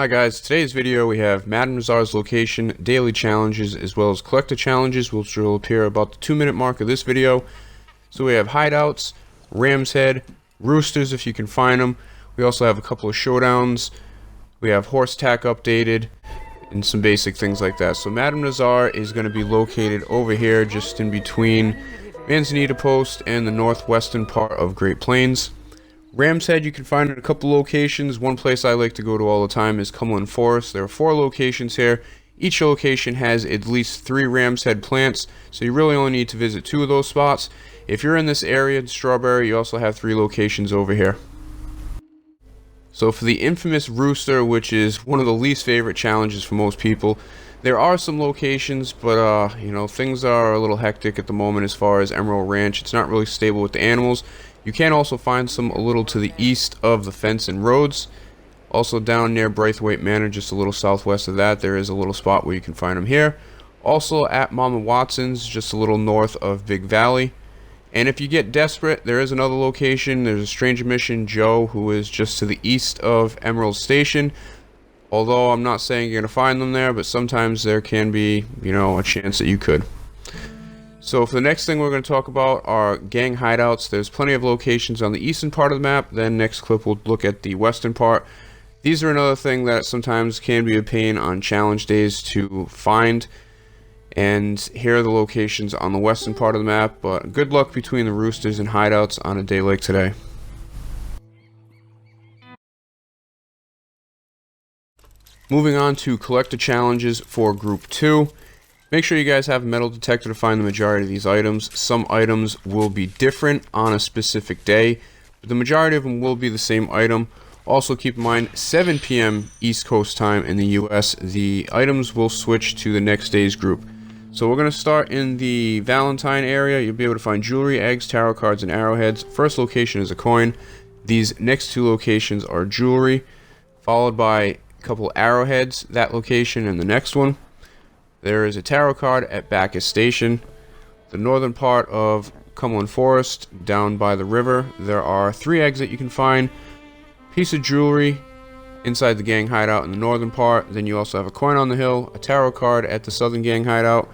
Hi guys, today's video we have Madam Nazar's location, daily challenges, as well as collector challenges, which will appear about the 2-minute mark of this video. So we have hideouts, Ram's Head, Roosters if you can find them. We also have a couple of showdowns. We have horse tack updated, and some basic things like that. So Madam Nazar is going to be located over here, just in between Manzanita Post and the northwestern part of Great Plains. Ram's Head you can find in a couple locations. One place I like to go to all the time is Cumberland Forest. There are 4 locations here. Each location has at least 3 Ram's Head plants, so you really only need to visit 2 of those spots. If you're in this area, Strawberry, you also have 3 locations over here. So for the infamous Rooster, which is one of the least favorite challenges for most people, there are some locations, but you know, things are a little hectic at the moment as far as Emerald Ranch. It's not really stable with the animals. You can also find some a little to the east of the fence and roads. Also down near Braithwaite Manor, just a little southwest of that, there is a little spot where you can find them here. Also at Mama Watson's, just a little north of Big Valley. And if you get desperate, there is another location. There's a Stranger Mission Joe, who is just to the east of Emerald Station. Although I'm not saying you're going to find them there, but sometimes there can be, you know, a chance that you could. So for the next thing we're going to talk about are gang hideouts. There's plenty of locations on the eastern part of the map. Then next clip we'll look at the western part. These are another thing that sometimes can be a pain on challenge days to find. And here are the locations on the western part of the map. But good luck between the Roosters and hideouts on a day like today. Moving on to collector challenges for Group 2. Make sure you guys have a metal detector to find the majority of these items. Some items will be different on a specific day, but the majority of them will be the same item. Also keep in mind, 7 p.m. East Coast time in the US, the items will switch to the next day's group. So we're going to start in the Valentine area. You'll be able to find jewelry, eggs, tarot cards, and arrowheads. First location is a coin. These next 2 locations are jewelry, followed by a couple arrowheads, that location and the next one. There is a tarot card at Bacchus Station. The northern part of Cumberland Forest, down by the river, there are 3 eggs that you can find. Piece of jewelry inside the gang hideout in the northern part. Then you also have a coin on the hill, a tarot card at the southern gang hideout,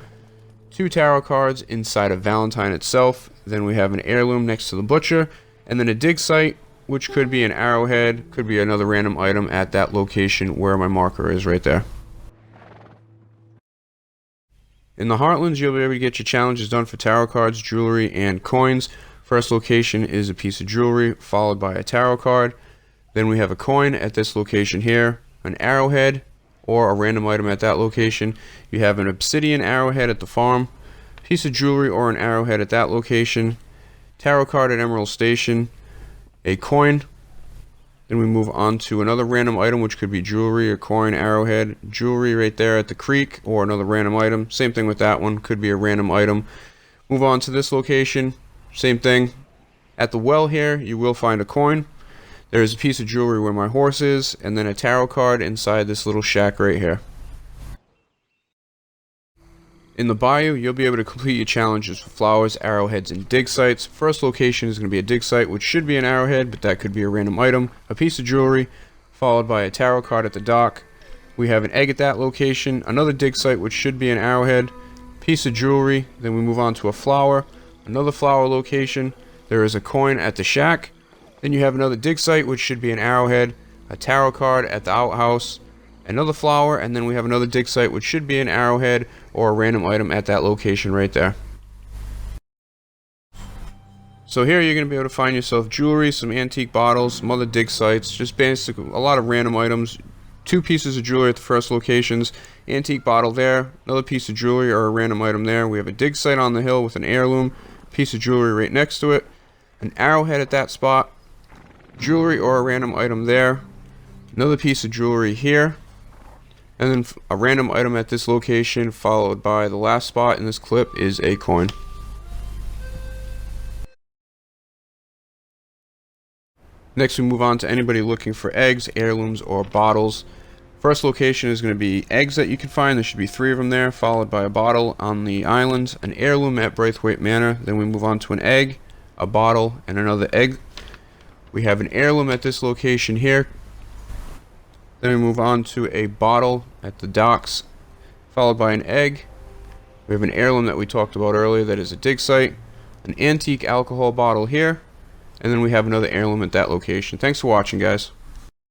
2 tarot cards inside of Valentine itself. Then we have an heirloom next to the butcher, and then a dig site, which could be an arrowhead, could be another random item at that location where my marker is right there. In the Heartlands, you'll be able to get your challenges done for tarot cards, jewelry, and coins. First location is a piece of jewelry, followed by a tarot card. Then we have a coin at this location here, an arrowhead, or a random item at that location. You have an obsidian arrowhead at the farm, piece of jewelry or an arrowhead at that location, tarot card at Emerald Station, a coin. Then we move on to another random item, which could be jewelry, a coin, arrowhead, jewelry right there at the creek, or another random item. Same thing with that one, could be a random item. Move on to this location, same thing. At the well here, you will find a coin. There's a piece of jewelry where my horse is, and then a tarot card inside this little shack right here. In the bayou, you'll be able to complete your challenges for flowers, arrowheads, and dig sites. First location is going to be a dig site, which should be an arrowhead, but that could be a random item. A piece of jewelry, followed by a tarot card at the dock. We have an egg at that location, another dig site, which should be an arrowhead, piece of jewelry. Then we move on to a flower, another flower location. There is a coin at the shack. Then you have another dig site, which should be an arrowhead, a tarot card at the outhouse, another flower, and then we have another dig site, which should be an arrowhead or a random item at that location right there. So here you're going to be able to find yourself jewelry, some antique bottles, some other dig sites, just basically a lot of random items. 2 pieces of jewelry at the first locations, antique bottle there, another piece of jewelry or a random item there. We have a dig site on the hill with an heirloom, piece of jewelry right next to it, an arrowhead at that spot, jewelry or a random item there, another piece of jewelry here, and then a random item at this location, followed by the last spot in this clip is a coin. Next we move on to anybody looking for eggs, heirlooms, or bottles. First location is going to be eggs that you can find. There should be 3 of them there, followed by a bottle on the island, an heirloom at Braithwaite Manor. Then we move on to an egg, a bottle, and another egg. We have an heirloom at this location here, Then we move on to a bottle at the docks, followed by an egg. We have an heirloom that we talked about earlier that is a dig site, an antique alcohol bottle here, and then we have another heirloom at that location. Thanks for watching, guys.